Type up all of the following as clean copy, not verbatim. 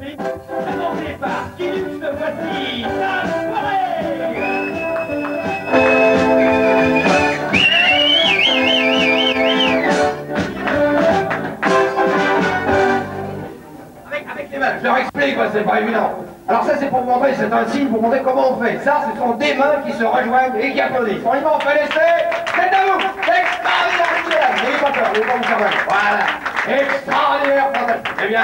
Présenté par Kilux de Voici, la soirée. Avec les mains, je leur explique, c'est pas évident. Alors ça c'est pour vous montrer, c'est un signe pour montrer comment on fait. Ça, ce sont des mains qui se rejoignent et qui applaudissent. Franchement, on fait l'essai. C'est à vous. Extraordinaire. N'ayez pas peur, n'ayez pas vous faire mal. Voilà. Extraordinaire, fantastique. Eh bien,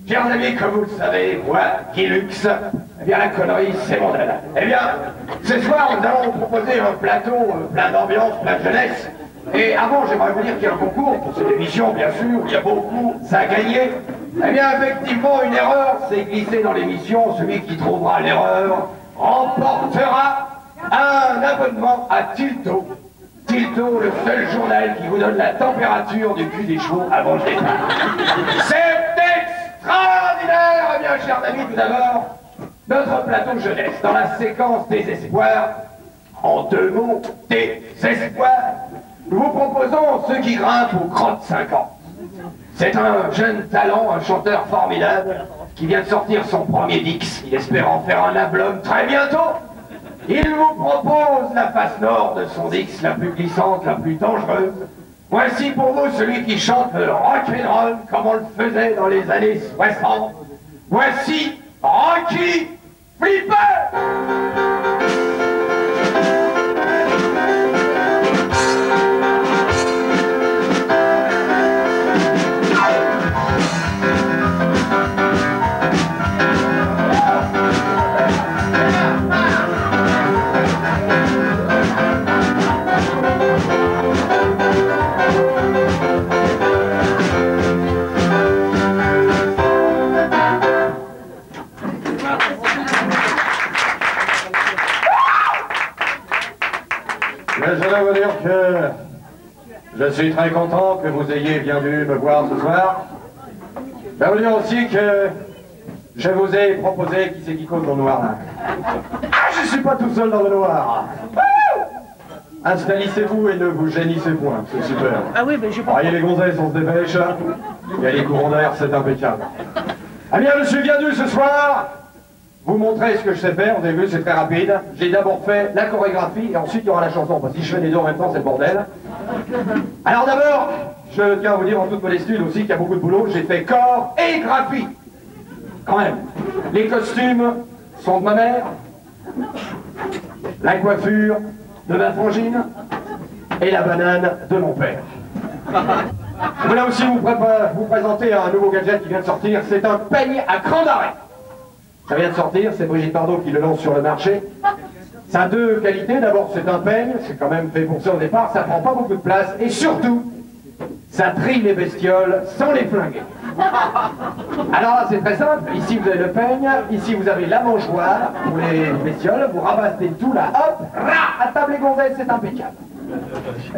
chers amis, comme vous le savez, moi, Kilux, eh bien la connerie, c'est mon dada. Eh bien, ce soir, nous allons vous proposer un plateau plein d'ambiance, plein de jeunesse. Et avant, j'aimerais vous dire qu'il y a un concours pour cette émission, bien sûr, où il y a beaucoup à gagner. Eh bien, effectivement, une erreur s'est glissée dans l'émission. Celui qui trouvera l'erreur remportera un abonnement à Tilto. Tilto, le seul journal qui vous donne la température du cul des chevaux avant le départ. C'est extraordinaire. Eh bien, chers amis, tout d'abord, notre plateau jeunesse, dans la séquence des espoirs, en deux mots, des espoirs, nous vous proposons ceux qui grimpent aux crottes 50. C'est un jeune talent, un chanteur formidable, qui vient de sortir son premier Dix. Il espère en faire un album très bientôt. Il vous propose la face nord de son Dix, la plus glissante, la plus dangereuse. Voici pour vous celui qui chante le rock'n'roll comme on le faisait dans les années 60. Voici Rocky Flipper. Je dois vous dire que je suis très content que vous ayez bien dû me voir ce soir. Je dois vous dire aussi que je vous ai proposé qui c'est qui cause dans le noir là. Ah, je suis pas tout seul dans le noir. Installissez-vous et ne vous génissez point, c'est super. Ah oui, mais j'ai pas... Voyez les gonzesses, on se dépêche. Il y a les courants d'air, c'est impeccable. Eh bien, je suis bien dû ce soir vous montrer ce que je sais faire. Vous avez vu, c'est très rapide. J'ai d'abord fait la chorégraphie et ensuite il y aura la chanson. Parce que si je fais les deux en même temps, c'est le bordel. Alors d'abord, je tiens à vous dire en toute modestie aussi qu'il y a beaucoup de boulot. J'ai fait corps et graphie. Quand même. Les costumes sont de ma mère. La coiffure de ma frangine. Et la banane de mon père. Je voulais aussi vous présenter un nouveau gadget qui vient de sortir. C'est un peigne à cran d'arrêt. Ça vient de sortir, c'est Brigitte Bardot qui le lance sur le marché. Ça a deux qualités. D'abord, c'est un peigne, c'est quand même fait pour ça au départ, ça prend pas beaucoup de place, et surtout, ça trie les bestioles sans les flinguer. Alors là, c'est très simple. Ici, vous avez le peigne, ici, vous avez la mangeoire pour les bestioles, vous rabattez tout là, hop, à table les gonzesses, c'est impeccable.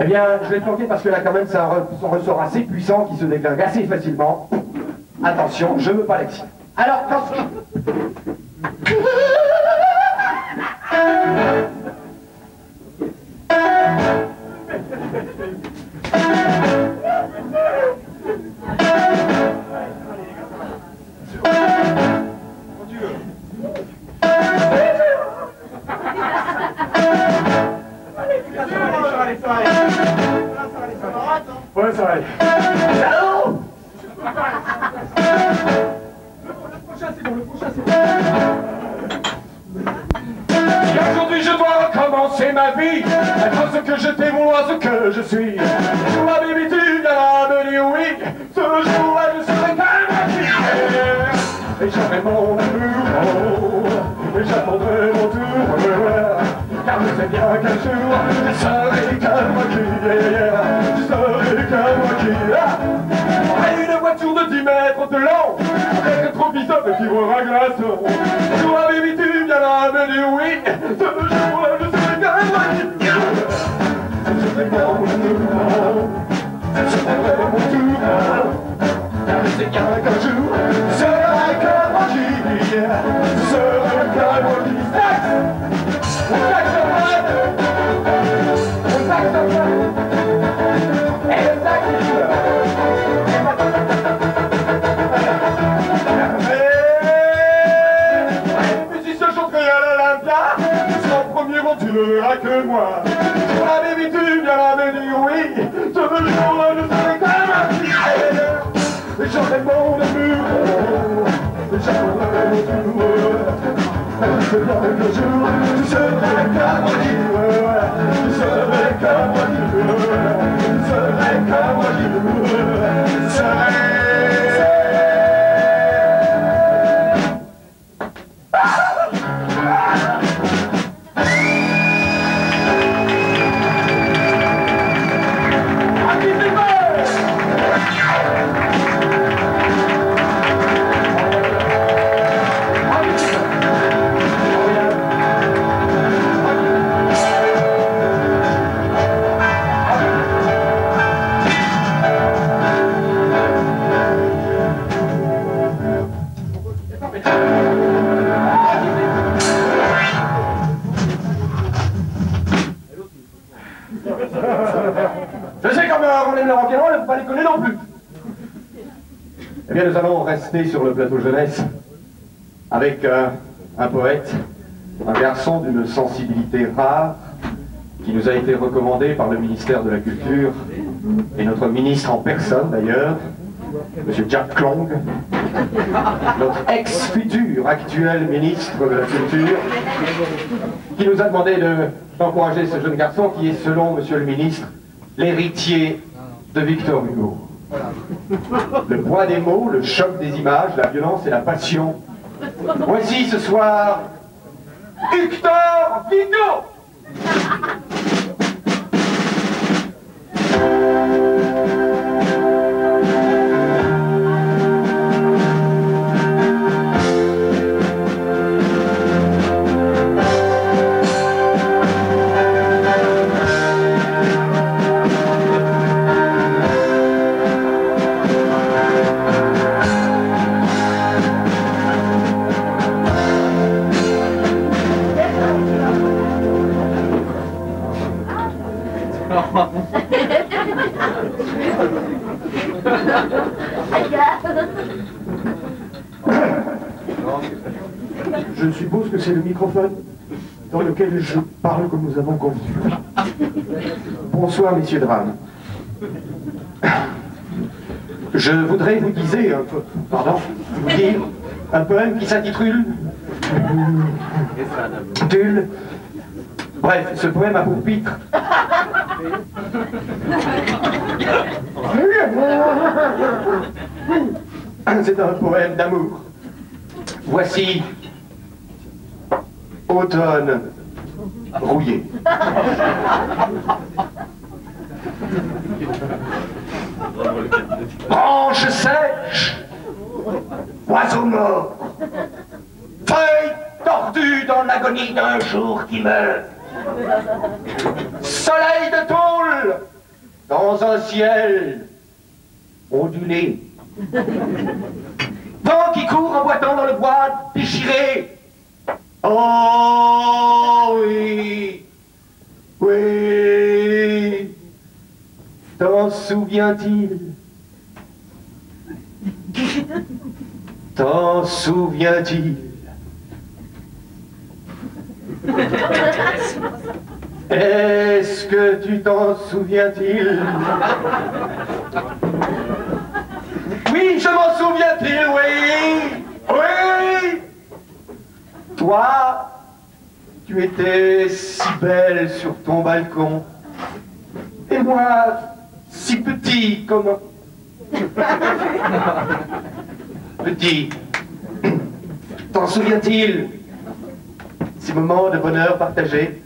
Eh bien, je vais planquer parce que là, quand même, c'est un ressort assez puissant qui se déglingue assez facilement. Attention, je veux pas l'exciter. Alors, attention. Ouais, ça va aller. Allô? Et aujourd'hui je dois recommencer ma vie, être ce que j'étais, vouloir ce que je suis. Toi baby tu viendras me dire oui, ce jour-là je serai et j'aurai mon amour, et j'attendrai mon tour, car je sais bien qu'un jour je serai comme qui, je serai comme qui. Et une voiture de 10 mètres de long, avec un tropisome qui vibrera glaçon. Toi baby tu viendras me dire oui, ce jour-là je serai comme qui. Je serai mon amour, je serai mon tour, car je sais bien qu'un jour je serai comme qui, je serai comme qui. On saxophone, on saxophone, et le saxophone. dans les murs. J'aimerais toujours. C'est bien que le jour, tu serais comme moi qui veux. Tu serais comme moi qui veux. Tu serais comme moi qui veux. Tu serais. Je sais comme on aime le rock'n'roll, il ne faut pas déconner non plus. Eh bien, nous allons rester sur le plateau jeunesse avec un poète, un garçon d'une sensibilité rare qui nous a été recommandé par le ministère de la Culture et notre ministre en personne d'ailleurs, M. Jack Klong, notre ex-futur actuel ministre de la Culture, qui nous a demandé d'encourager ce jeune garçon qui est, selon M. le ministre, l'héritier de Victor Hugo. Le poids des mots, le choc des images, la violence et la passion. Voici ce soir Victor Hugo. Je suppose que c'est le microphone dans lequel je parle comme nous avons convenu. Bonsoir, messieurs dames. Je voudrais vous dire un poème qui s'intitule Tulle. Bref, ce poème a pour titre c'est un poème d'amour. Voici Automne rouillé. Branches sèches, oiseaux morts, feuilles tordues dans l'agonie d'un jour qui meurt. Soleil de tôle dans un ciel ondulé. Vent qui court en boitant dans le bois déchiré. Oh oui, oui, t'en souviens-t-il? T'en souviens-t-il? Est-ce que tu t'en souviens-t-il? Oui, je m'en souviens-t-il, oui, oui. Toi, tu étais si belle sur ton balcon, et moi, si petit comme... Petit, t'en souviens-t-il? Ces moments de bonheur partagés,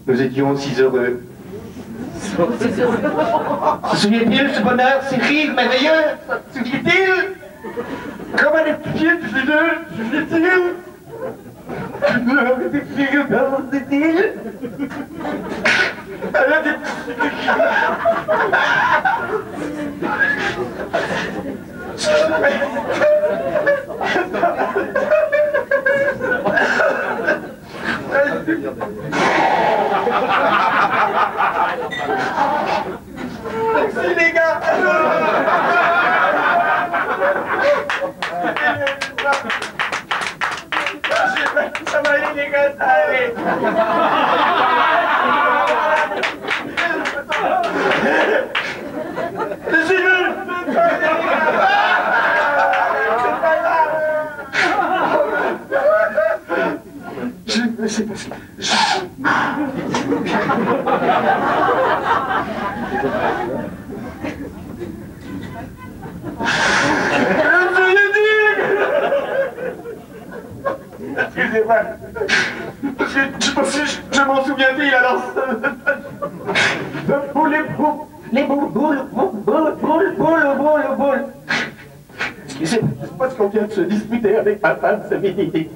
nous étions si heureux. Se souvient-il ce bonheur, ces rires merveilleux? Se souvient-il? Comme à des pieds de se souvient-il? Des filles, comment c'est-il? Elle a des... Merci les gars. Ça va aller les gars, ça va aller. C'est c'est parce que... Excusez-moi. Je m'en souviens-t-il alors. Les boules. C'est parce qu'on vient de se disputer avec ma femme ce midi.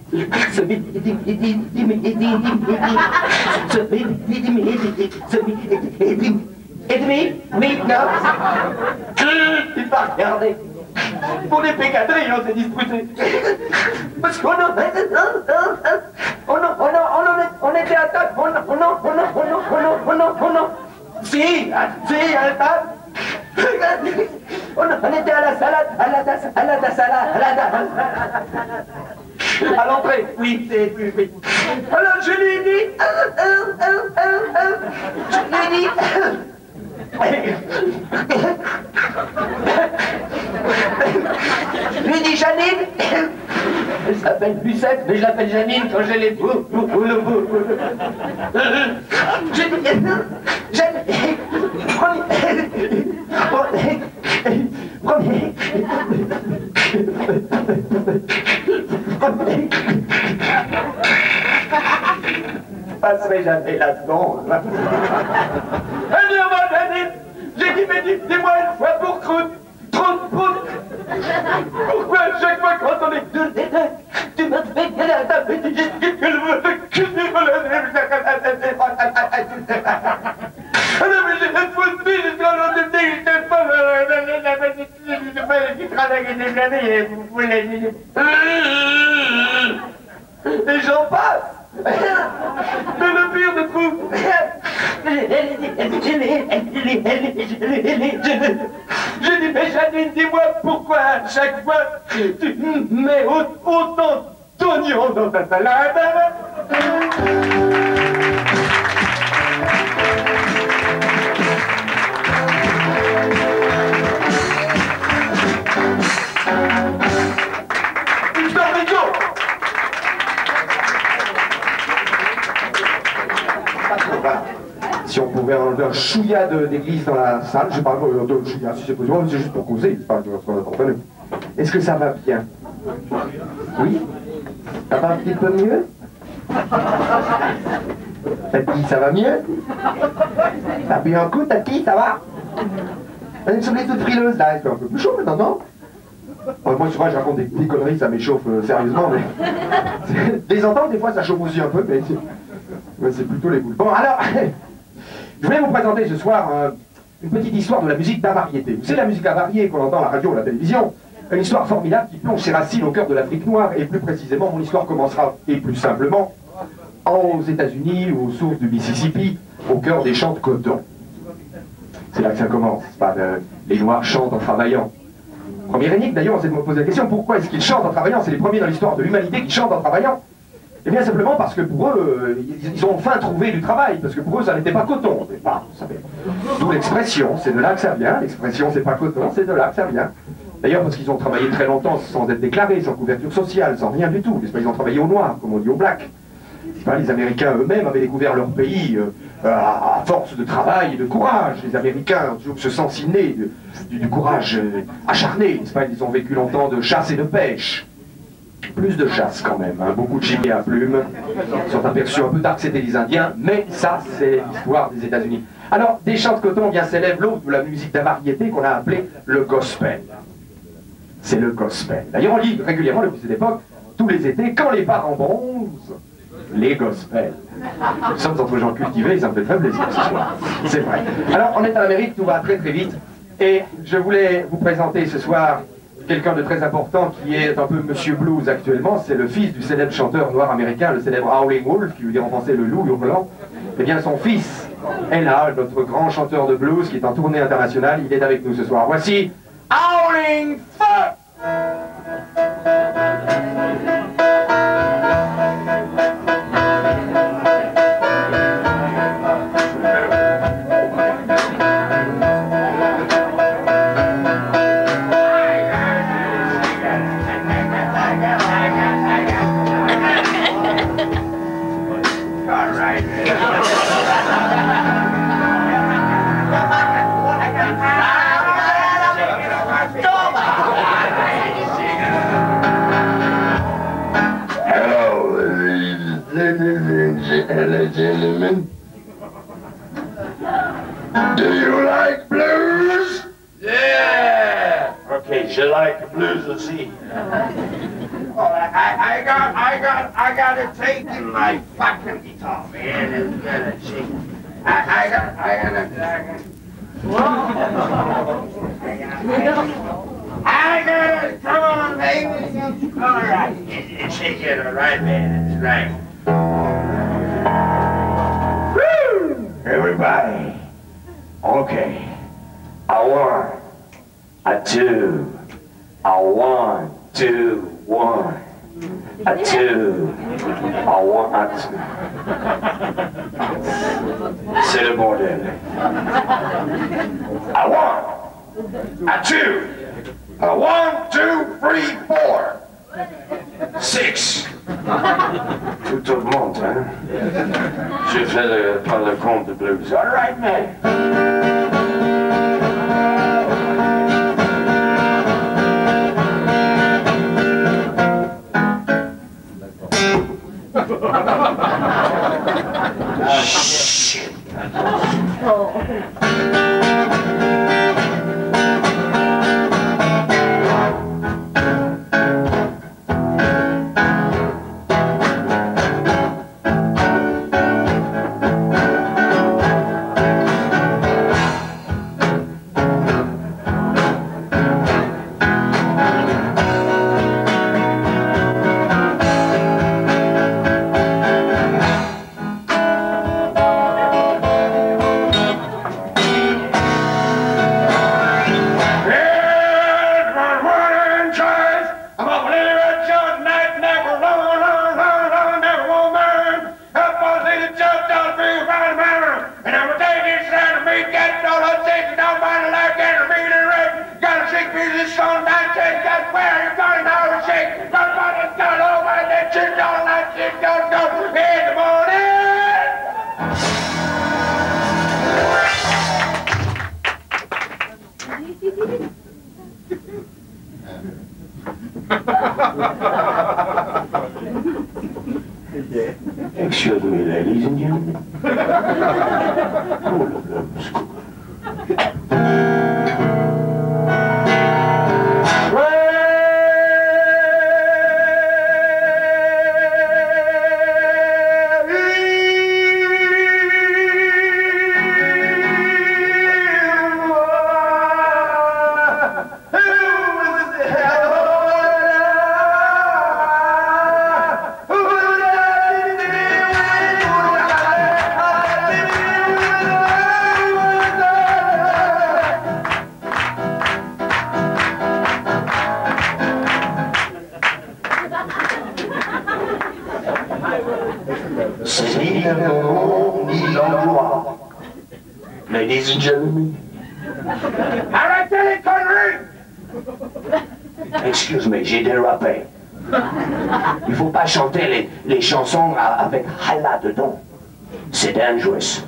Oui, non. Il va regarder. Pour des pécaderies, on s'est disputé. Parce qu'on on était à table. Si, à la table. On était à la salade, à l'entrée, oui. Alors je lui ai dit, Janine, elle s'appelle Lucette, mais je l'appelle Janine quand j'ai les bouts. Je dis, Janine, passerai jamais là-dedans. Elle dit, Janine, j'ai dit, mais dis-moi une fois pour croûte. Pourquoi chaque fois quand on est deux, tu me fais bien à ta petite et j'en passe. Mais le pire de tout, j'ai dit, mais Janine, dis-moi pourquoi à chaque fois tu mets autant d'oignons dans ta salade. Si on pouvait enlever un chouïa d'église dans la salle, je parle de chouïa, si c'est possible, c'est juste pour causer, c'est pas ce qu'on a entendu. Est-ce que ça va bien? Oui? Ça va un petit peu mieux? Tati, ça va mieux? T'as pris un coup, Tati, ça va? Elle me semblait toute frileuse, là, c'est un peu plus chaud maintenant, non? Moi, souvent, je raconte des conneries, ça m'échauffe sérieusement, mais... Les entendre, des fois, ça chauffe aussi un peu, mais c'est plutôt les boules. Bon, alors... Je voulais vous présenter ce soir une petite histoire de la musique d'avariété. Vous savez, la musique avariée qu'on entend à la radio ou à la télévision, une histoire formidable qui plonge ses racines au cœur de l'Afrique noire, et plus précisément, mon histoire commencera, et plus simplement, aux États-Unis, aux sources du Mississippi, au cœur des champs de coton. C'est là que ça commence, pas les Noirs chantent en travaillant. Première énigme, d'ailleurs, c'est de me poser la question, pourquoi est-ce qu'ils chantent en travaillant? C'est les premiers dans l'histoire de l'humanité qui chantent en travaillant. Eh bien simplement parce que pour eux, ils ont enfin trouvé du travail, parce que pour eux ça n'était pas coton au départ, vous savez. D'où l'expression, c'est de là que ça vient, l'expression c'est pas coton, c'est de là que ça vient. D'ailleurs parce qu'ils ont travaillé très longtemps sans être déclarés, sans couverture sociale, sans rien du tout, n'est-ce pas, ils ont travaillé au noir, comme on dit au black. Les Américains eux-mêmes avaient découvert leur pays à force de travail et de courage. Les Américains ont toujours ce sens inné du courage acharné, n'est-ce pas, ils ont vécu longtemps de chasse et de pêche. Plus de chasse quand même, hein. Beaucoup de gilets à plumes sont aperçus un peu tard que c'était les Indiens, mais ça c'est l'histoire des États-Unis. Alors, des champs de coton bien s'élève l'autre de la musique d'avariété qu'on a appelée le gospel. C'est le gospel. D'ailleurs on lit régulièrement depuis cette époque, tous les étés, quand les parents bronzent, les gospels. Nous sommes entre gens cultivés, ça me fait très plaisir ce soir. C'est vrai. Alors on est en Amérique, tout va très très vite, et je voulais vous présenter ce soir quelqu'un de très important qui est un peu Monsieur Blues actuellement, c'est le fils du célèbre chanteur noir américain, le célèbre Howlin' Wolf, qui veut dire en français le loup hurlant. Eh bien son fils est là, notre grand chanteur de blues qui est en tournée internationale, il est avec nous ce soir. Voici Howlin' Wolf! and gentlemen, do you like blues? Yeah! Okay, je like blues aussi. Oh, I got it taking my fucking guitar, man. It's gonna shake. I got it. Come on, baby. All right. It's shaking, all right, man. It's right. Woo! Everybody. Okay. A 1, a 2, a 1, 2, 1, a 2, a 1, a 2. C'est le bordel. A 1, a 2, a 1, 2, 3, 4, 6. Tout augmente, hein? Je fais pas le compte de blues. All right, man. Shit. Excuse me, ladies and gentlemen. Hold up, love. C'est ni le moment, ni l'endroit. Ladies and gentlemen. Arrêtez les conneries! Excuse me, j'ai dérapé. Il faut pas chanter les chansons avec Hala dedans. C'est dangerous.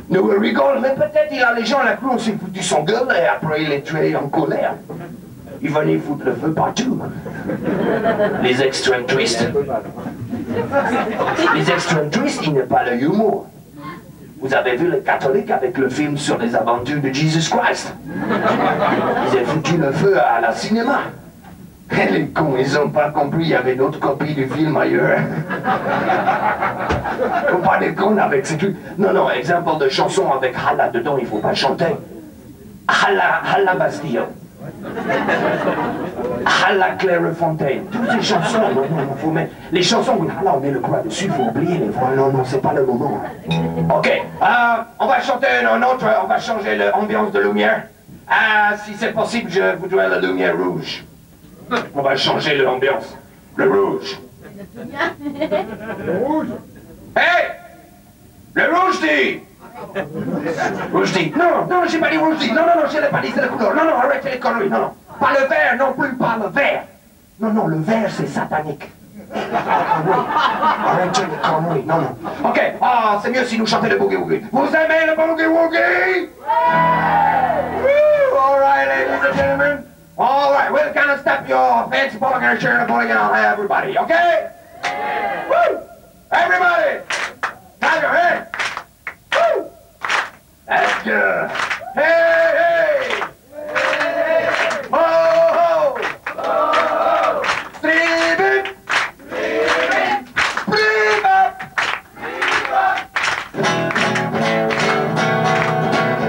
Nous rigolons, mais peut-être il a les gens là-bas, on s'est foutu son gueule et après il est tué en colère. Il venait foutre le feu partout. Les extreme twists. Les extreme twists, il n'est pas le humour. Vous avez vu les catholiques avec le film sur les aventures de Jesus Christ. Ils ont foutu le feu à la cinéma. Et les cons, ils n'ont pas compris, il y avait d'autres copies du film ailleurs. Faut pas des cons avec ces trucs. Non, non, exemple de chanson avec Hala dedans, il faut pas chanter. Hala Bastille. Hala Clairefontaine. Toutes ces chansons, non, faut mettre. Les chansons où Hala, on met le croix dessus, il faut oublier les voix. Non, non, c'est pas le moment. Ok, on va chanter un autre, on va changer l'ambiance de lumière. Si c'est possible, je voudrais la lumière rouge. On va changer l'ambiance. Le rouge. Le rouge. Hey! Le rouge dit! Rouge dit. Non, non, j'ai pas dit rouge dit. Non, non, non, je l'ai pas dit, c'est la couleur. Non, non, arrêtez les conneries, non, non. Pas le vert, non plus, pas le vert. Non, non, le vert, c'est satanique. Arrêtez les conneries, non, non. Ok, c'est mieux si nous chantons le boogie-woogie. Vous aimez le boogie-woogie? All right, ladies and gentlemen. All right, we'll kind of step your fancy bowling and shirt and bowling and I'll have everybody, okay? Woo! Everybody! Clap your hands. Woo! That's good. Hey, hey! Ho, ho! Ho! Steven! Steven! Steven!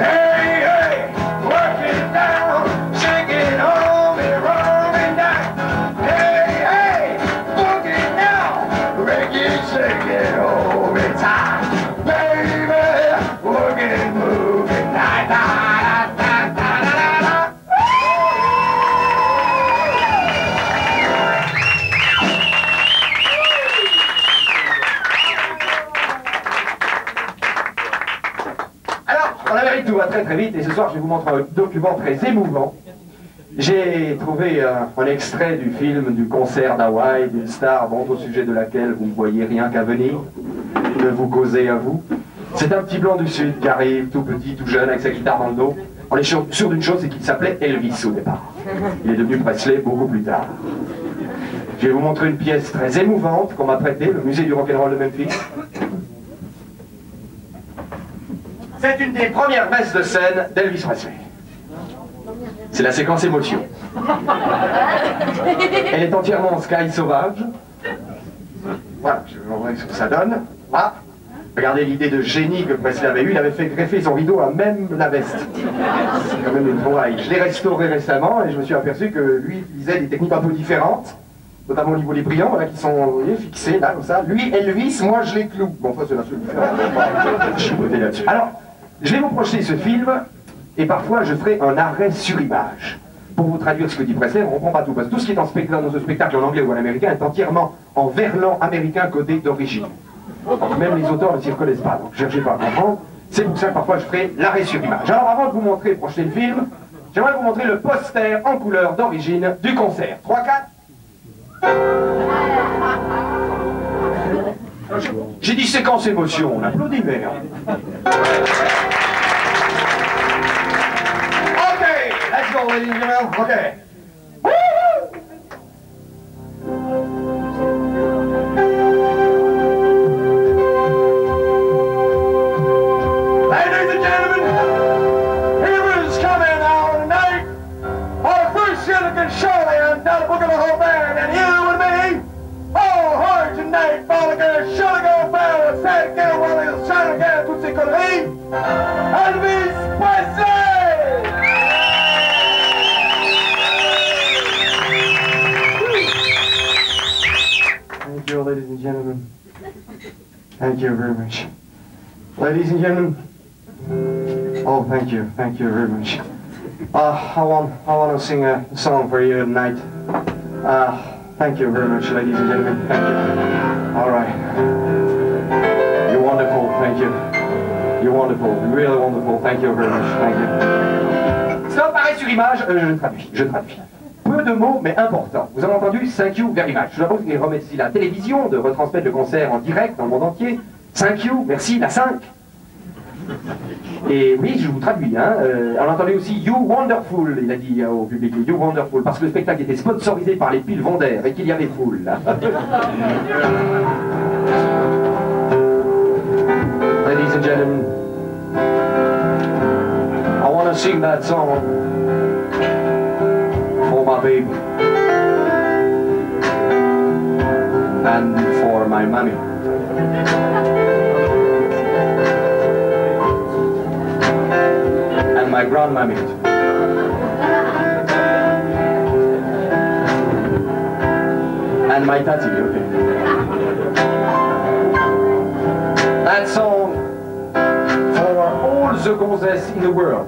Hey, hey! Working down, shaking home and rolling down. Hey, hey! Boogie now, reggae shaking home in time. Baby, working, moving, da da da da da da da. Alors, en Amérique, tout va très très vite et ce soir je vais vous montrer un document très émouvant. J'ai trouvé un extrait du film du concert d'Hawaï d'une star bon, au sujet de laquelle vous ne voyez rien qu'à venir, de vous causer à vous. C'est un petit blanc du Sud qui arrive, tout petit, tout jeune, avec sa guitare dans le dos. On est sûr d'une chose, c'est qu'il s'appelait Elvis au départ. Il est devenu Presley beaucoup plus tard. Je vais vous montrer une pièce très émouvante qu'on m'a prêtée, le musée du rock'n'roll de Memphis. C'est une des premières messes de scène d'Elvis Presley. C'est la séquence émotion. Elle est entièrement en sky sauvage. Voilà, je vais vous montrer ce que ça donne. Voilà. Regardez l'idée de génie que Presley avait eue. Il avait fait greffer son rideau à même la veste. C'est quand même une trouvaille. Je l'ai restauré récemment et je me suis aperçu que lui utilisait des techniques un peu différentes, notamment au niveau des brillants, voilà, qui sont vous voyez, fixés là, comme ça. Lui, Elvis, moi je les cloue. Bon, enfin, c'est la seule différence. Je suis beauté là-dessus. Alors, je vais vous projeter ce film et parfois je ferai un arrêt sur image. Pour vous traduire ce que dit Presley, on ne comprend pas tout, parce que tout ce qui est dans ce spectacle en anglais ou en américain est entièrement en verlan américain codé d'origine. Donc même les auteurs ne s'y reconnaissent pas, donc cherchez pas à comprendre. C'est pour ça que parfois je ferai l'arrêt sur image. Alors avant de vous montrer et projeter le film, j'aimerais vous montrer le poster en couleur d'origine du concert. 3, 4. J'ai dit séquence émotion, on applaudit, merde. Let's go, ladies and gentlemen. Okay. Ladies and gentlemen, here is coming out tonight our first Silicon Showland down the book of the whole band, and you and me, all hard tonight, Bolliger, Shulliger, Bell, Sad Girl, Wally, Shiner Girl, Tootsie Colleen, Elvis Presley! Thank you, ladies and gentlemen. Thank you very much. Ladies and gentlemen, oh, thank you very much. I want to sing a song for you tonight. Thank you very much, ladies and gentlemen. Thank you. All right. You're wonderful. Thank you. You're wonderful. You're really wonderful. Thank you very much. Thank you. Ça apparaît sur image. Je traduis. Peu de mots, mais importants. Vous avez entendu Thank you very much. Je dois vous remercier la télévision de retransmettre le concert en direct dans le monde entier. Thank you, merci, la 5. Et oui, je vous traduis. Hein. On entendait aussi You Wonderful, il a dit au public, You Wonderful, parce que le spectacle était sponsorisé par les piles Vondair et qu'il y avait foule. Ladies and gentlemen, I want to sing that song for my baby and for my mommy. And my grandmammy. And my tatty, okay. That song for all the gonzesses in the world.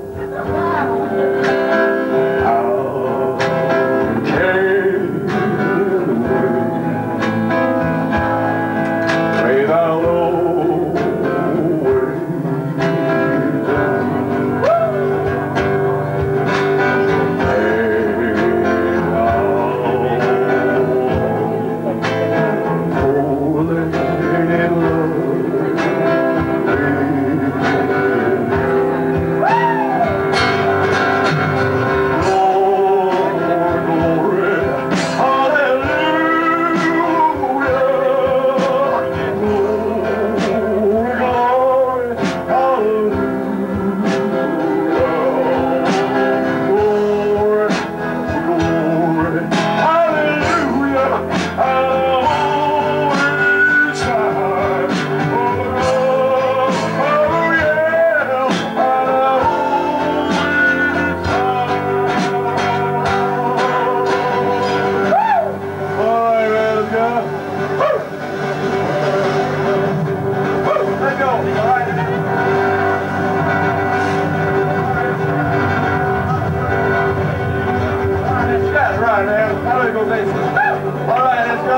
All right, let's go.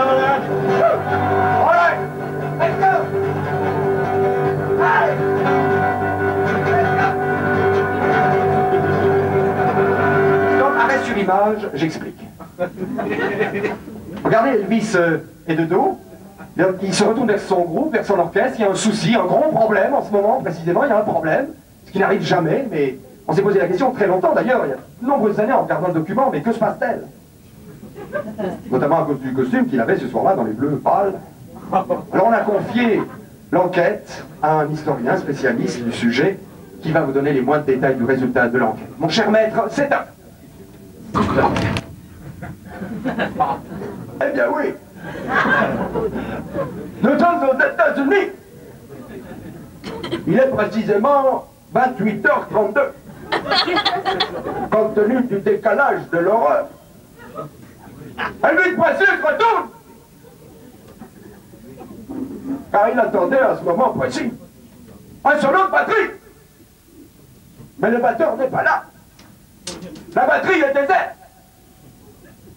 All right, let's go. Allez. Donc, arrêt sur image, j'explique. Regardez, Elvis est de dos. Il se retourne vers son groupe, vers son orchestre. Il y a un souci, un grand problème en ce moment, précisément. Il y a un problème, ce qui n'arrive jamais, mais on s'est posé la question très longtemps d'ailleurs, il y a de nombreuses années en regardant le document, mais que se passe-t-il? Notamment à cause du costume qu'il avait ce soir-là dans les bleus pâles. Alors on a confié l'enquête à un historien spécialiste du sujet qui va vous donner les moindres détails du résultat de l'enquête. Mon cher maître, c'est un... Eh bien oui. Nous sommes aux États-Unis. Il est précisément 28h32. Compte tenu du décalage de l'horreur. Elvis Presley se retourne. Car il attendait à ce moment précis un solo de batterie. Mais le batteur n'est pas là. La batterie est déserte.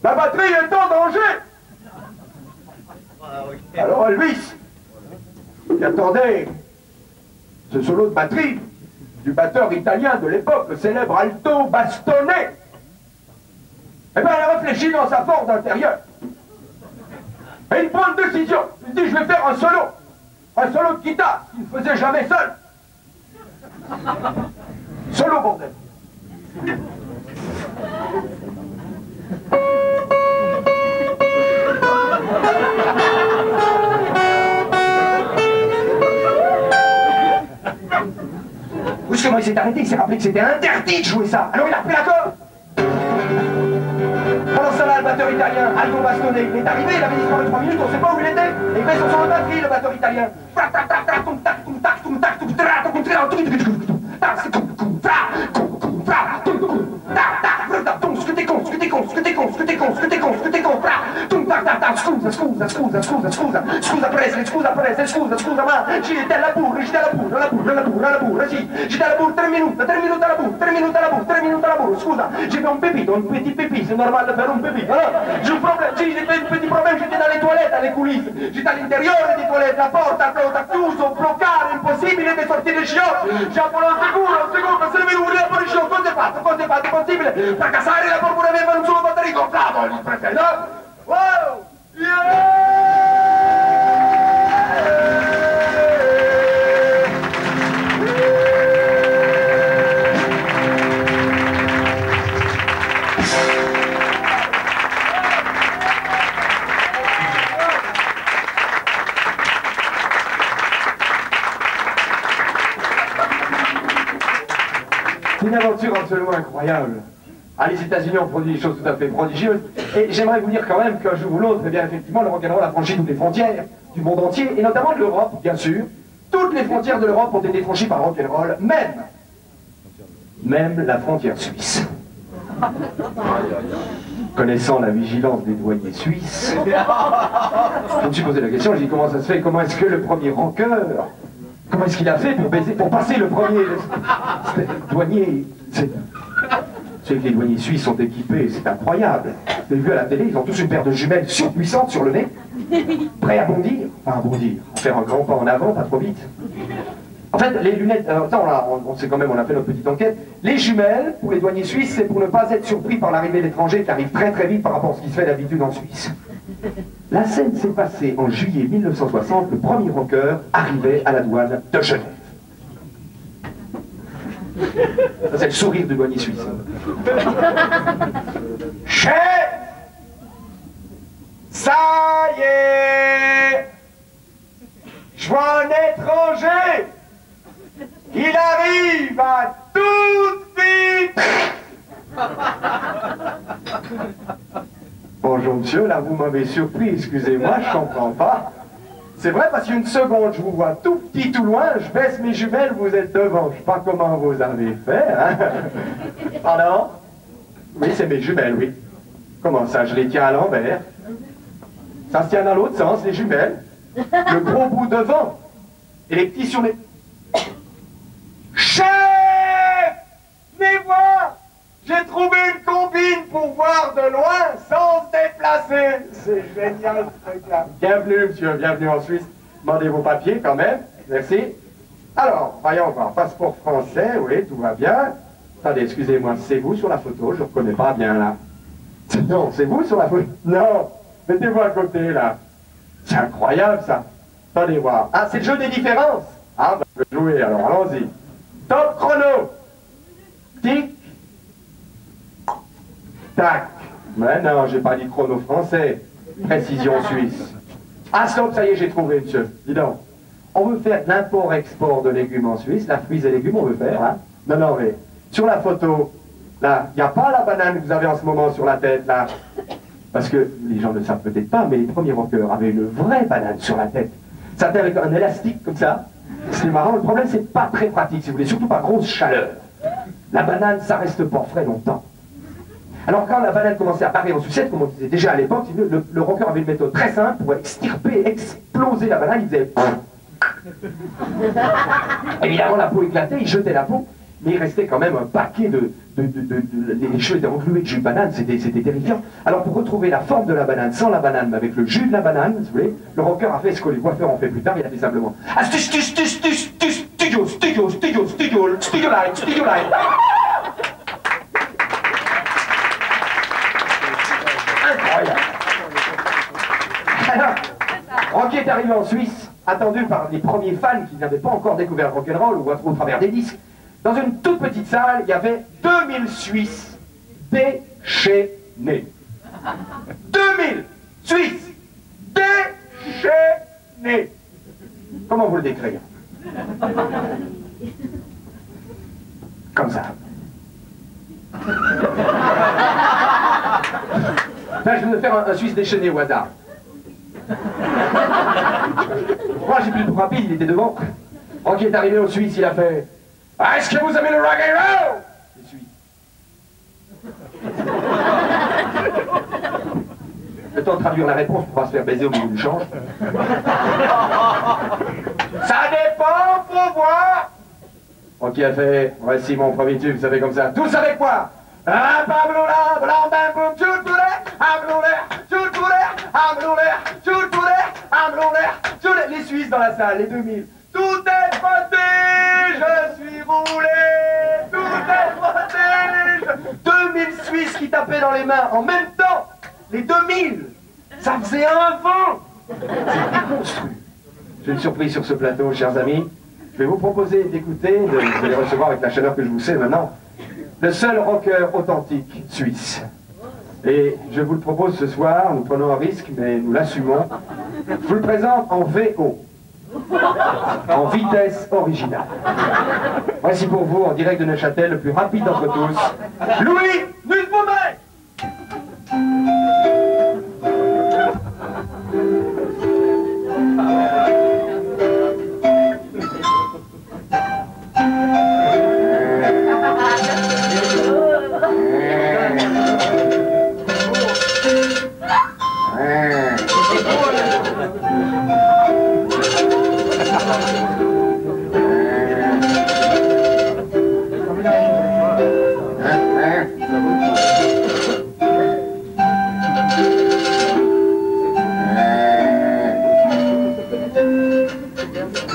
La batterie est en danger. Alors Elvis, qui attendait ce solo de batterie du batteur italien de l'époque, le célèbre Alto Bastone, eh bien, il a réfléchi dans sa force intérieure. Et il prend une décision. Il dit, je vais faire un solo de guitare, qu'il ne faisait jamais seul. Solo, bordel. Comment il s'est arrêté, il s'est rappelé que c'était interdit de jouer ça. Alors il a repris la corde. Pendant ce temps-là, le batteur italien, Aldo Bastone, il est arrivé, il avait disparu 3 minutes, on ne sait pas où il était. Et il fait son son de batterie, le batteur italien. Scusa, ma c'è la burra, sì, c'è la burra, 3 minuti alla burra, scusa, j'ai fait un petit pépé, c'est normal de faire un pépé, j'ai un problème, sì, j'ai fait un petit problème, j'étais dans les toilettes, alle coulisses, j'étais à l'intérieur des toilettes, la porta chiuso, bloccare, impossibile di sortire sciocco, c'è un sicuro, ma se ne venuto fuori fuori sciocco, cosa è fatto, impossibile, per casare la porpura aveva un solo batteria comprato, il prefetto, no? Wow! Yeah! C'est une aventure absolument incroyable. Ah, les États-Unis ont produit des choses tout à fait prodigieuses. Et j'aimerais vous dire quand même qu'un jour ou l'autre, eh bien, effectivement, le rock'n'roll a franchi toutes les frontières du monde entier, et notamment de l'Europe, bien sûr. Toutes les frontières de l'Europe ont été franchies par le rock'n'roll, même la frontière suisse. Connaissant la vigilance des douaniers suisses, je me suis posé la question, j'ai dit comment ça se fait, comment est-ce que le premier rocker, comment est-ce qu'il a fait pour passer le premier douanier, c'est que les douaniers suisses sont équipés, c'est incroyable. Vous avez vu à la télé, ils ont tous une paire de jumelles surpuissantes sur le nez, prêts à bondir, à faire un grand pas en avant, pas trop vite. En fait, les lunettes, alors ça on sait quand même, on a fait notre petite enquête, les jumelles, pour les douaniers suisses, c'est pour ne pas être surpris par l'arrivée d'étrangers qui arrivent très très vite par rapport à ce qui se fait d'habitude en Suisse. La scène s'est passée en juillet 1960, le premier rocker arrivait à la douane de Genève. Ça, c'est le sourire du douanier suisse. Chef! Ça y est! Je vois un étranger! Il arrive à toute vite! Bonjour monsieur, là vous m'avez surpris, excusez-moi, je comprends pas. C'est vrai parce qu'une seconde, je vous vois tout petit, tout loin, je baisse mes jumelles, vous êtes devant. Je sais pas comment vous avez fait, hein? Pardon? Oui, c'est mes jumelles, oui. Comment ça, je les tiens à l'envers? Ça se tient dans l'autre sens, les jumelles. Le gros bout devant. Et les petits sur les... Chef! Venez voir! J'ai trouvé une combine pour voir de loin sans se déplacer! C'est génial ce truc-là. Bienvenue, monsieur, bienvenue en Suisse. Demandez vos papiers quand même. Merci. Alors, voyons voir. Passeport français, oui, tout va bien. Attendez, excusez-moi, c'est vous sur la photo, je ne reconnais pas bien là. Non, c'est vous sur la photo? Non, mettez-vous à côté là. C'est incroyable ça. Attendez voir. Ah, c'est le jeu des différences. Ah, bah, je vais jouer alors, allons-y. Top chrono. Tic. Tac. Mais non, j'ai pas dit chrono français. Précision suisse. Ah, stop, ça y est, j'ai trouvé, monsieur. Dis donc. On veut faire de l'import-export de légumes en Suisse. La fruits et légumes, on veut faire, hein. Non, non, mais sur la photo, là, il n'y a pas la banane que vous avez en ce moment sur la tête, là. Parce que les gens ne le savent peut-être pas, mais les premiers rockers avaient une vraie banane sur la tête. Ça était avec un élastique comme ça. C'est marrant. Le problème, c'est pas très pratique, si vous voulez. Surtout pas grosse chaleur. La banane, ça reste pas frais longtemps. Alors quand la banane commençait à barrer en sucette, comme on disait déjà à l'époque, le rocker avait une méthode très simple pour extirper, exploser la banane. Il faisait... Évidemment, la peau éclatait, il jetait la peau, mais il restait quand même un paquet les cheveux étaient englués de jus de banane, c'était terrifiant. Alors pour retrouver la forme de la banane sans la banane, mais avec le jus de la banane, vous voulez, le rocker a fait ce que les coiffeurs ont fait plus tard, il a fait simplement... Incroyable. Alors, Rocky est arrivé en Suisse, attendu par les premiers fans qui n'avaient pas encore découvert le rock'n'roll ou au travers des disques. Dans une toute petite salle, il y avait 2000 Suisses déchaînés. 2000 Suisses déchaînés. Comment vous le décrire? Comme ça. Là, je vais faire un Suisse déchaîné au hasard. Moi, j'ai pris le plus rapide, il était devant. Rocky est arrivé au Suisse, il a fait... Ah, est-ce que vous aimez le rock and roll? Je suis. Le temps de traduire la réponse pour pas se faire baiser au milieu du change. Ça dépend, faut voir. Rocky a fait... Voici mon premier tube, vous savez comme ça. Tous avec quoi? Les Suisses dans la salle, les 2000. Tout est frotté, je suis roulé. Tout est frotté. 2000 Suisses qui tapaient dans les mains en même temps. Les 2000. Ça faisait un vent. C'était monstrueux. J'ai une surprise sur ce plateau, chers amis. Je vais vous proposer d'écouter, vous allez recevoir avec la chaleur que je vous sais maintenant, le seul rocker authentique suisse. Et je vous le propose ce soir, nous prenons un risque, mais nous l'assumons. Je vous le présente en VO, en vitesse originale. Voici pour vous, en direct de Neuchâtel, le plus rapide d'entre tous, Louis Nussbaumel.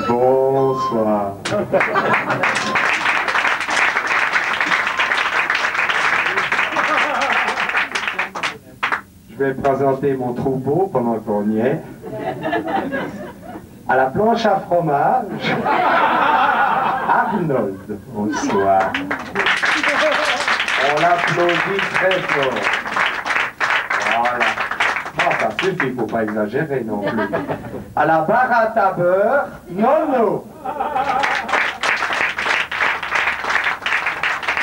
Bonsoir. Je vais présenter mon troupeau pendant qu'on y est. À la planche à fromage, Arnold. Bonsoir. On l'applaudit très fort. Voilà. Bon, ça suffit, il ne faut pas exagérer non plus. À la baratte à beurre, Nono.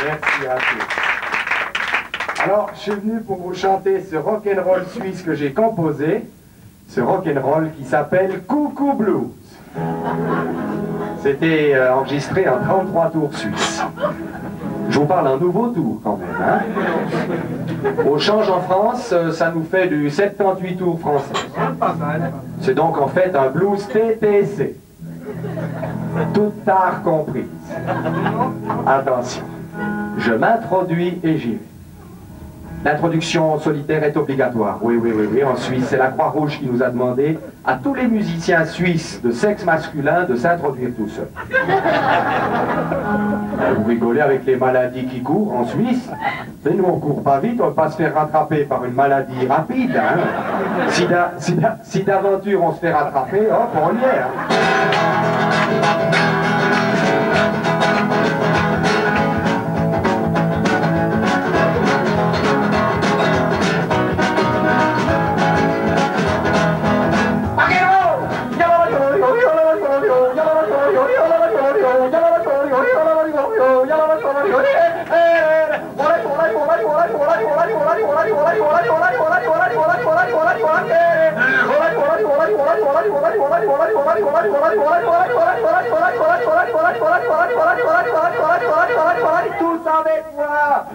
Merci à tous. Alors, je suis venu pour vous chanter ce rock'n'roll suisse que j'ai composé, ce rock'n'roll qui s'appelle Coucou Blues. C'était enregistré en 33 tours suisses. Je vous parle d'un nouveau tour quand même. Hein. Au change en France, ça nous fait du 78 tours français. C'est donc en fait un blues TTC. Toute tard comprise. Attention, je m'introduis et j'y vais. L'introduction solitaire est obligatoire. Oui, oui, oui, oui. En Suisse, c'est la Croix-Rouge qui nous a demandé à tous les musiciens suisses de sexe masculin de s'introduire tout seuls. Vous rigolez avec les maladies qui courent en Suisse. Mais nous, on court pas vite, on ne va pas se faire rattraper par une maladie rapide. Hein. Si d'aventure on se fait rattraper, hop, on y est. Hein. Tous avec moi.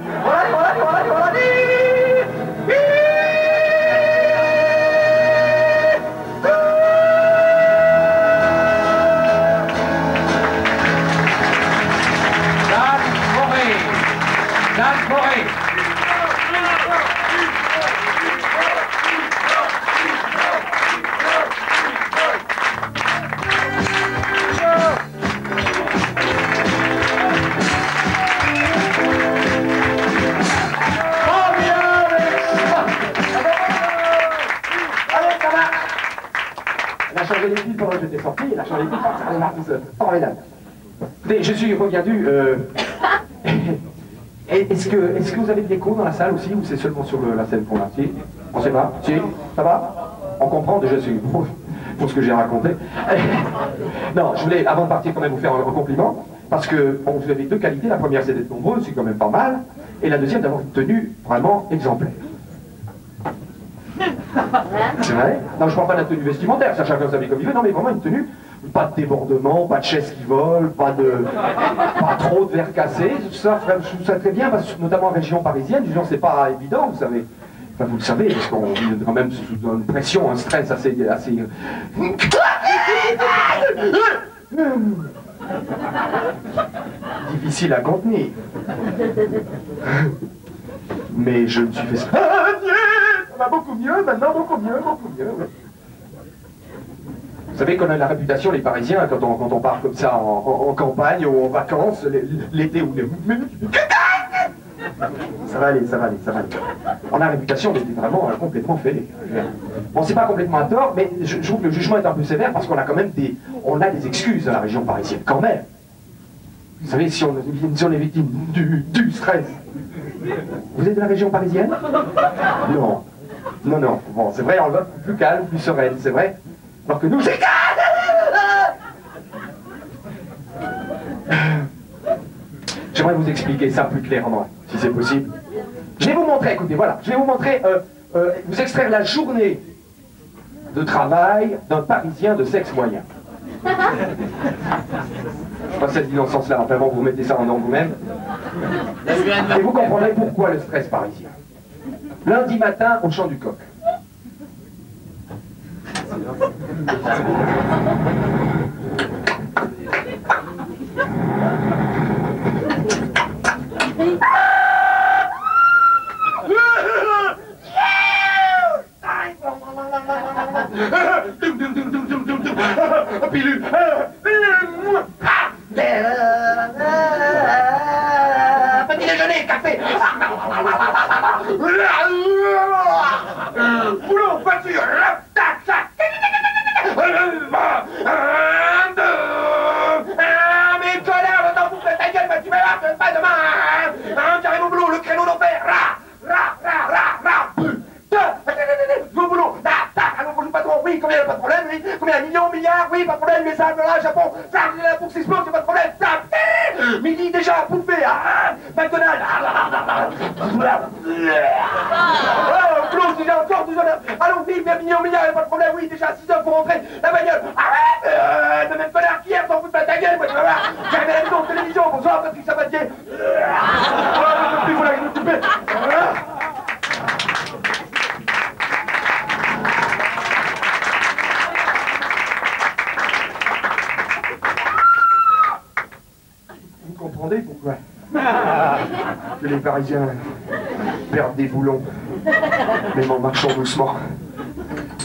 J'étais sorti, il a changé les titres, ça démarre tout seul. Formidable. Écoutez, je suis revenu. Est-ce que vous avez de l'écho dans la salle aussi, ou c'est seulement sur la scène qu'on a? Si? On sait pas? Si? Ça va? On comprend déjà pour ce que j'ai raconté. Non, je voulais, avant de partir, quand même vous faire un compliment, parce que bon, vous avez deux qualités. La première, c'est d'être nombreux, c'est quand même pas mal. Et la deuxième, d'avoir une tenue vraiment exemplaire. C'est vrai? Non, je parle pas de la tenue vestimentaire, ça chacun s'habille comme il veut, non mais vraiment une tenue, pas de débordement, pas de chaises qui volent, pas trop de verres cassés, ça, je trouve ça très bien, parce que, notamment en région parisienne, du genre c'est pas évident, vous savez. Enfin, vous le savez, parce qu'on vit quand même sous une pression, un stress assez... difficile à contenir. Mais je me suis fait... Ça va beaucoup mieux, maintenant, beaucoup mieux. Vous savez qu'on a la réputation, les Parisiens, quand on part comme ça en campagne ou en vacances, l'été ou les... Ça va aller. On a la réputation d'être vraiment complètement fêlés. Bon, c'est pas complètement à tort, mais je trouve que le jugement est un peu sévère parce qu'on a quand même des excuses dans la région parisienne, quand même. Vous savez, si on est victime du stress. Vous êtes de la région parisienne? Non. Non. Bon, c'est vrai, on va plus calme, plus sereine, c'est vrai. Alors que nous, c'est... J'aimerais vous expliquer ça plus clairement, si c'est possible. Je vais vous montrer, écoutez, voilà. Je vais vous montrer, vous extraire la journée de travail d'un Parisien de sexe moyen. Je sais pas si ça dit dans ce sens-là, enfin bon, vous mettez ça en nom vous-même. Et vous comprendrez pourquoi le stress parisien. Lundi matin, au Champ du Coq. Pilule. Petit déjeuner, café. Boulot, voiture. Tac, tac. Mais connard, le temps vous faites ta gueule, mais tu m'as pas demain. Carré mon boulot, le créneau d'enfer. Vos boulot. Alors bonjour patron, oui, combien pas de problème, oui. Combien, millions, milliards, oui, pas de problème, les salles, là, Japon, ça, la bourse explose, c'est pas de problème, ça. Midi déjà, bouffé, McDonald's. Oh, close déjà, encore 12 heures. Allons-y, millions, milliards, pas de problème, oui, déjà 6 heures pour rentrer. La bagnole, arrête, le même connard qu'hier, t'en fous de ta gueule, moi, tu vas voir. J'arrive à la maison, télévision, bonsoir, Patrick Sabatier. Oh, vous l'avez occupé. Vous comprenez pourquoi que les Parisiens perdre des boulons, même en marchant doucement.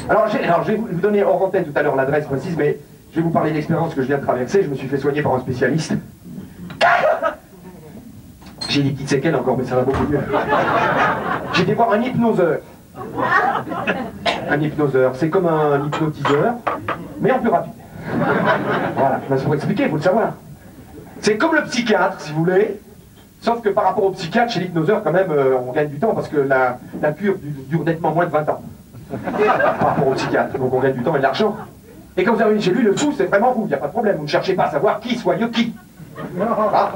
Alors, je vais vous donner hors antenne tout à l'heure l'adresse précise, mais je vais vous parler d'expérience que je viens de traverser. Je me suis fait soigner par un spécialiste. J'ai des petites séquelles encore, mais ça va beaucoup mieux. J'ai été voir un hypnoseur. Un hypnoseur, c'est comme un hypnotiseur, mais en plus rapide. Voilà, c'est pour expliquer, il faut le savoir. C'est comme le psychiatre, si vous voulez, sauf que par rapport au psychiatre, chez l'hypnoseur, quand même, on gagne du temps, parce que la cure dure nettement moins de 20 ans. Par rapport au psychiatre, donc on gagne du temps et de l'argent. Et quand vous arrivez chez lui, le fou, c'est vraiment vous, il n'y a pas de problème, vous ne cherchez pas à savoir qui soigne qui. Ah.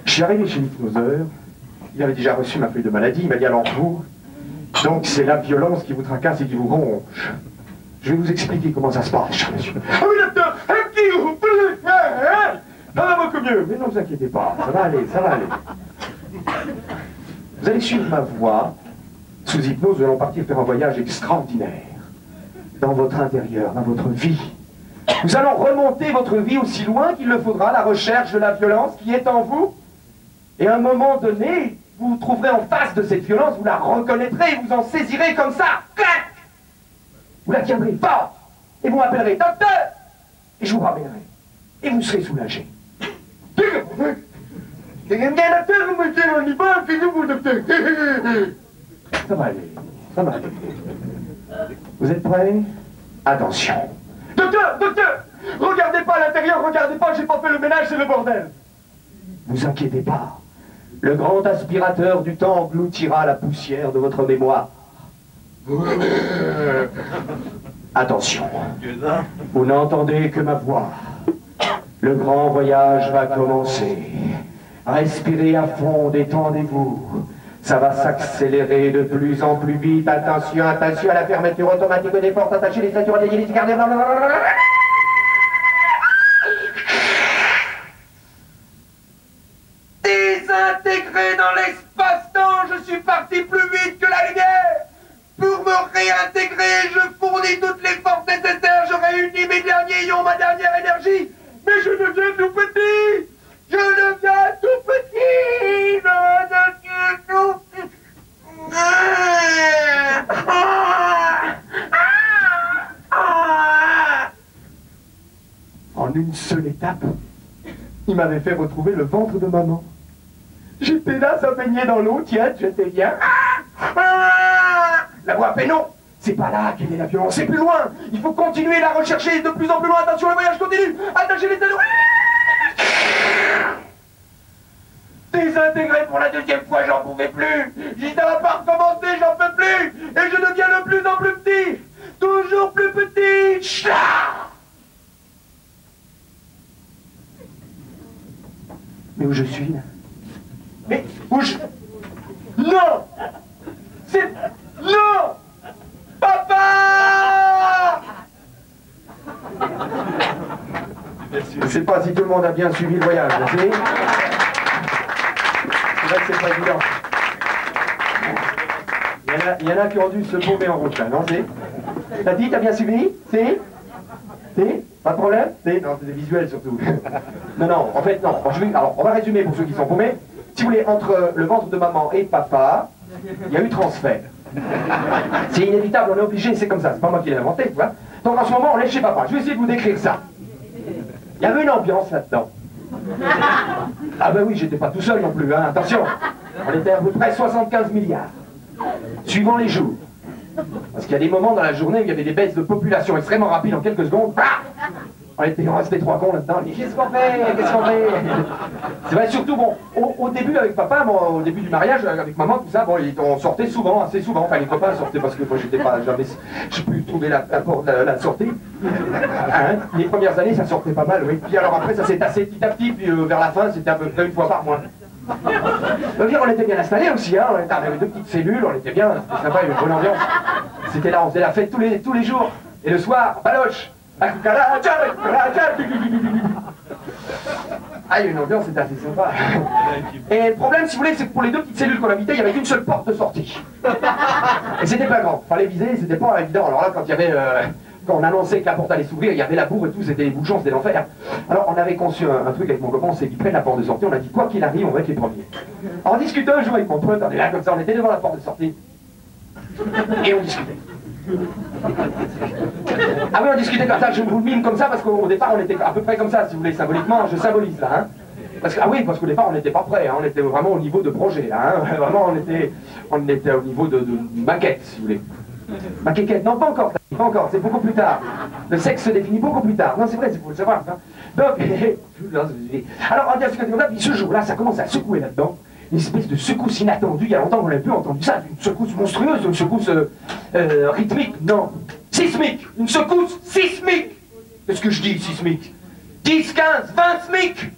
Je suis arrivé chez l'hypnoseur, il avait déjà reçu ma feuille de maladie, il m'a dit alors vous, donc c'est la violence qui vous tracasse et qui vous ronge. Je vais vous expliquer comment ça se passe, cher monsieur. Ah oui, docteur, ça va beaucoup mieux, mais ne vous inquiétez pas, ça va aller, ça va aller. Vous allez suivre ma voix. Sous hypnose, nous allons partir faire un voyage extraordinaire dans votre intérieur, dans votre vie. Nous allons remonter votre vie aussi loin qu'il le faudra, la recherche de la violence qui est en vous. Et à un moment donné, vous vous trouverez en face de cette violence, vous la reconnaîtrez, vous en saisirez comme ça. Clac! Vous la tiendrez fort. Et vous m'appellerez docteur. Et je vous ramènerai. Et vous serez soulagé. Ça va aller, ça va aller. Vous êtes prêts? Attention. Docteur, docteur! Regardez pas à l'intérieur, regardez pas, j'ai pas fait le ménage, c'est le bordel. Vous inquiétez pas. Le grand aspirateur du temps engloutira la poussière de votre mémoire. Attention. Vous n'entendez que ma voix. Le grand voyage va commencer. Respirez à fond, détendez-vous. Ça va s'accélérer de plus en plus vite. Attention, attention à la fermeture automatique des portes. Attachez les ceintures, les hélices, gardez... Désintégré dans l'espace-temps, je suis parti plus vite que la lumière. Pour me réintégrer, je fournis toutes les forces nécessaires. Je réunis mes derniers ions, ma dernière énergie. Mais je deviens tout petit. Je deviens tout petit. Je deviens tout petit. En une seule étape, il m'avait fait retrouver le ventre de maman. J'étais là, ça baignait dans l'eau, tiens, j'étais bien. La voix fait non. C'est pas là qu'elle est la violence, c'est plus loin. Il faut continuer la rechercher de plus en plus loin. Attention, le voyage continue. Attachez les ailes. Désintégré pour la deuxième fois, j'en pouvais plus. J'ai dit ça va pas recommencer, j'en peux plus. Et je deviens de plus en plus petit. Toujours plus petit. Mais où je suis là? Mais où je... Non! C'est... Non! Papa! Je ne sais pas si tout le monde a bien suivi le voyage, vous savez? C'est vrai que c'est pas évident. Il y en a qui ont dû se paumer en route là, non? T'as dit, t'as bien suivi? Si? Pas de problème? Non, c'est des visuels surtout. Non, en fait, non. Alors, on va résumer pour ceux qui sont paumés. Si vous voulez, entre le ventre de maman et papa, il y a eu transfert. C'est inévitable, on est obligé, c'est comme ça. C'est pas moi qui l'ai inventé, tu vois. Donc en ce moment, on est chez papa. Je vais essayer de vous décrire ça. Il y avait une ambiance là-dedans. Ah ben oui, j'étais pas tout seul non plus, hein. Attention. On était à peu près 75 milliards. Suivant les jours. Parce qu'il y a des moments dans la journée où il y avait des baisses de population extrêmement rapides en quelques secondes. On restait trois cons là-dedans. Qu'est-ce qu'on fait? Qu'est-ce qu'on fait? C'est vrai, surtout, bon, au début avec papa, bon, au début du mariage, avec maman, tout ça, bon, on sortait souvent, assez souvent. Enfin, les copains sortaient parce que moi, j'étais pas jamais. J'ai pu trouver la sortie. Hein? Les premières années, ça sortait pas mal, oui. Puis alors après, ça s'est tassé petit à petit, puis vers la fin, c'était à peu près une fois par mois. Donc, on était bien installés aussi, hein. On avait deux petites cellules, on était bien, c'était sympa, il y avait une bonne ambiance. C'était là, on faisait la fête tous les jours. Et le soir, baloche. Ah, il y a une ambiance, c'était assez sympa. Et le problème, si vous voulez, c'est que pour les deux petites cellules qu'on habitait, il n'y avait qu'une seule porte de sortie. Et c'était pas grand. Fallait viser, c'était pas évident. Alors là, quand il y avait Quand on annonçait que la porte allait s'ouvrir, il y avait la bourre et tout, c'était les bouchons, c'était l'enfer. Alors on avait conçu un truc avec mon copain, on s'est dit près de la porte de sortie, on a dit quoi qu'il arrive, on va être les premiers. Alors on discutait un jour avec mon pote, on est là comme ça, on était devant la porte de sortie. Et on discutait. Ah oui, on discutait comme ça, je vous le mime comme ça parce qu'au départ on était à peu près comme ça, si vous voulez, symboliquement, je symbolise là. Hein. Parce que, ah oui, parce qu'au départ on n'était pas prêts, hein, on était vraiment au niveau de projet là, hein. Vraiment on était au niveau de maquette, si vous voulez. Maquette, non pas encore, c'est beaucoup plus tard. Le sexe se définit beaucoup plus tard, non c'est vrai, il faut le savoir. Hein. Donc, alors on discutait comme ça, puis ce jour-là ça commence à secouer là-dedans. Une espèce de secousse inattendue, il y a longtemps qu'on n'avait plus entendu ça, une secousse monstrueuse, une secousse rythmique, non, sismique, une secousse sismique. Qu'est-ce que je dis, sismique? 10, 15, 20 SMIC.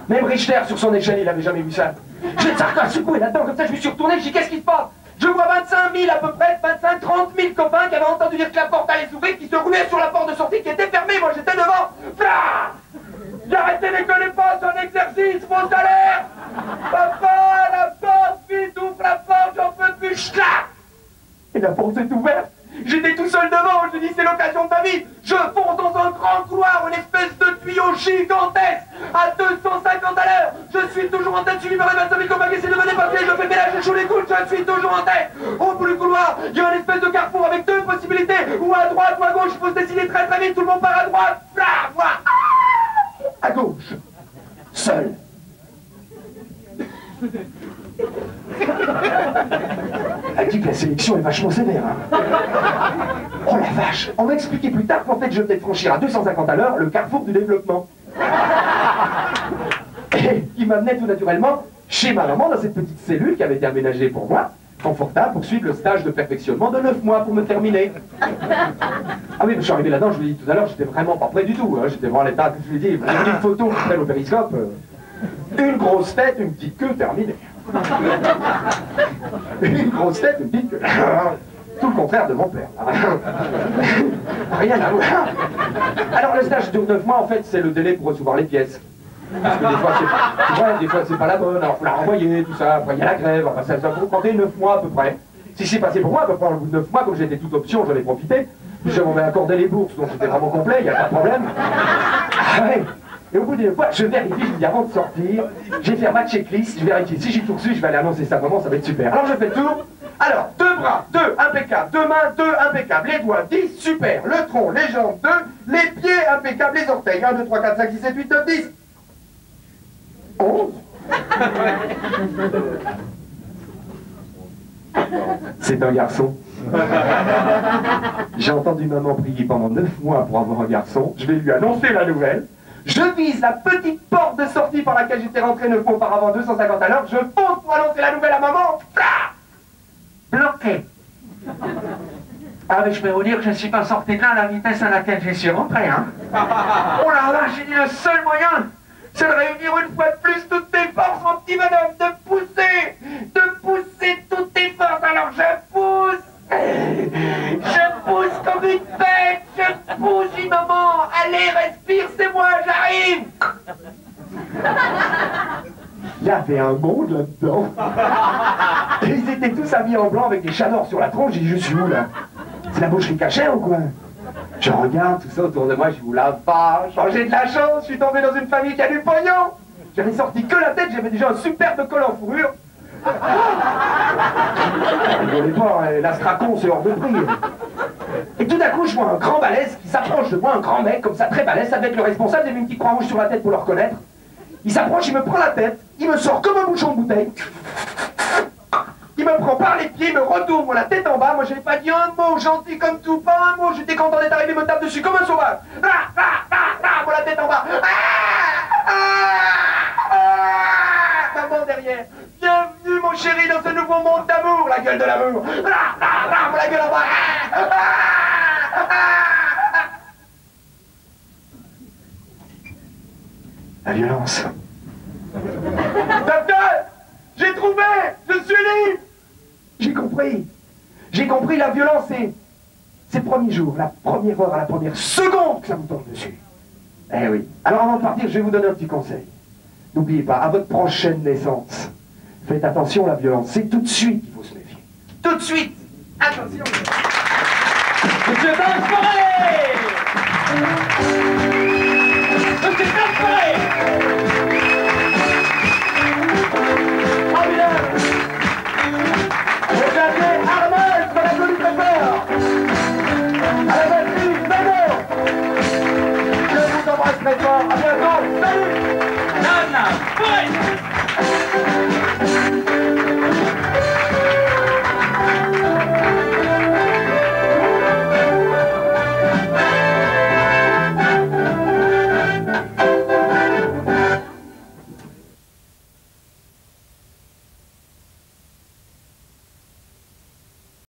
Même Richter, sur son échelle, il n'avait jamais vu ça. J'ai ça a secoué là-dedans, comme ça je me suis retourné, je dis qu'est-ce qui se passe? Je vois 25 000 à peu près, 25, 30 000 copains qui avaient entendu dire que la porte allait s'ouvrir, qui se ruaient sur la porte de sortie qui était fermée, moi j'étais devant. J'ai arrêté d'écoller pas, c'est un exercice, mon salaire. Papa, la porte, vite, ouvre la porte, j'en peux plus, ch'tlac. Et la porte s'est ouverte. J'étais tout seul devant, je dis c'est l'occasion de ma vie. Je fonce dans un grand couloir, une espèce de tuyau gigantesque, à 250 à l'heure. Je suis toujours en tête, suivi par les 25 000 copains qui essaient de me dépasser. Je fais ménage, je choue les coudes, je suis toujours en tête. Au bout du couloir, il y a une espèce de carrefour avec deux possibilités. Ou à droite ou à gauche, il faut se décider très très vite, tout le monde part à droite. Blah, moi, à gauche, seul. Elle dit que la sélection est vachement sévère. Hein. Oh la vache! On m'a expliqué plus tard qu'en fait je venais de franchir à 250 à l'heure le carrefour du développement. Et qui m'amenait tout naturellement chez ma maman dans cette petite cellule qui avait été aménagée pour moi, confortable pour suivre le stage de perfectionnement de 9 mois pour me terminer. Ah oui, je suis arrivé là-dedans, je vous l'ai dit tout à l'heure, j'étais vraiment pas prêt du tout. Hein. J'étais vraiment à l'état, je vous l'ai dit, une photo qui traîne au périscope, une grosse tête, une petite queue, terminée. Une grosse tête, une petite queue. Tout le contraire de mon père. Rien à voir. Alors le stage dure 9 mois, en fait, c'est le délai pour recevoir les pièces. Parce que des fois c'est pas la bonne, alors faut la renvoyer, tout ça, après il y a la grève, enfin, ça faut compter 9 mois à peu près. Si c'est passé pour moi, à peu près au bout de 9 mois, comme j'étais toute option, j'en ai profité. Puis on m'avait accordé les bourses, donc c'était vraiment complet, il n'y a pas de problème. Ah ouais. Et au bout d'une fois, je vérifie, je dis avant de sortir, je vais faire ma checklist, je vérifie. Si j'ai tout reçu, je vais aller annoncer ça, vraiment, ça va être super. Alors je fais le tour. Alors, 2 bras, 2, impeccable, 2 mains, 2, impeccable, les doigts, 10, super, le tronc, les jambes, 2, les pieds, impeccable, les orteils, 1, 2, 3, 4, 5, 6, 7, 8, 9, 10. 11. C'est un garçon. J'ai entendu maman prier pendant 9 mois pour avoir un garçon. Je vais lui annoncer la nouvelle. Je vise la petite porte de sortie par laquelle j'étais rentré 9 mois auparavant, 250 à l'heure. Je fonce pour annoncer la nouvelle à maman. Bloqué. Ah mais je peux vous dire que je ne suis pas sorti de là à la vitesse à laquelle je suis rentré. Hein. Oh la vache, j'ai dit le seul moyen, c'est de réunir une fois de plus toutes tes forces, mon petit bonhomme, de pousser toutes tes forces. Alors je pousse comme une bête, je pousse, dis maman, allez, respire, c'est moi, j'arrive. Il y avait un monde là-dedans. Et ils étaient tous habillés en blanc avec des chaleurs sur la tronche. J'ai dit, je suis où là? C'est la boucherie cachère ou quoi? Je regarde tout ça autour de moi, je vous lave pas, changer de la chance, je suis tombé dans une famille qui a du pognon. J'avais sorti que la tête, j'avais déjà un superbe col en fourrure. Rigolez pas, l'astracon c'est hors de prix. Et tout d'un coup, je vois un grand balèze qui s'approche de moi, un grand mec comme ça, très balèze, avec le responsable, il avait une petite croix rouge sur la tête pour le reconnaître. Il s'approche, il me prend la tête, il me sort comme un bouchon de bouteille. Il me prend par les pieds, il me retourne, moi la tête en bas, moi j'avais pas dit un mot, gentil comme tout, pas un mot, j'étais content d'être arrivé, il me tape dessus comme un sauvage. Moi la tête en bas. Maman derrière. Bienvenue mon chéri dans ce nouveau monde d'amour, la gueule de l'amour. La gueule en bas. La violence. Docteur, j'ai trouvé, je suis libre. J'ai compris, la violence, c'est le premier jour, la première heure, à la première seconde que ça vous tombe dessus. Eh oui. Alors avant de partir, je vais vous donner un petit conseil. N'oubliez pas, à votre prochaine naissance, faites attention à la violence. C'est tout de suite qu'il faut se méfier. Tout de suite. Attention. Monsieur Dan Forêt. Monsieur Dan Forêt. Formidable. Le clavier Arnold, Madame Loli Pepper. À la batterie, Manon. Je vous embrasse très fort. À bientôt.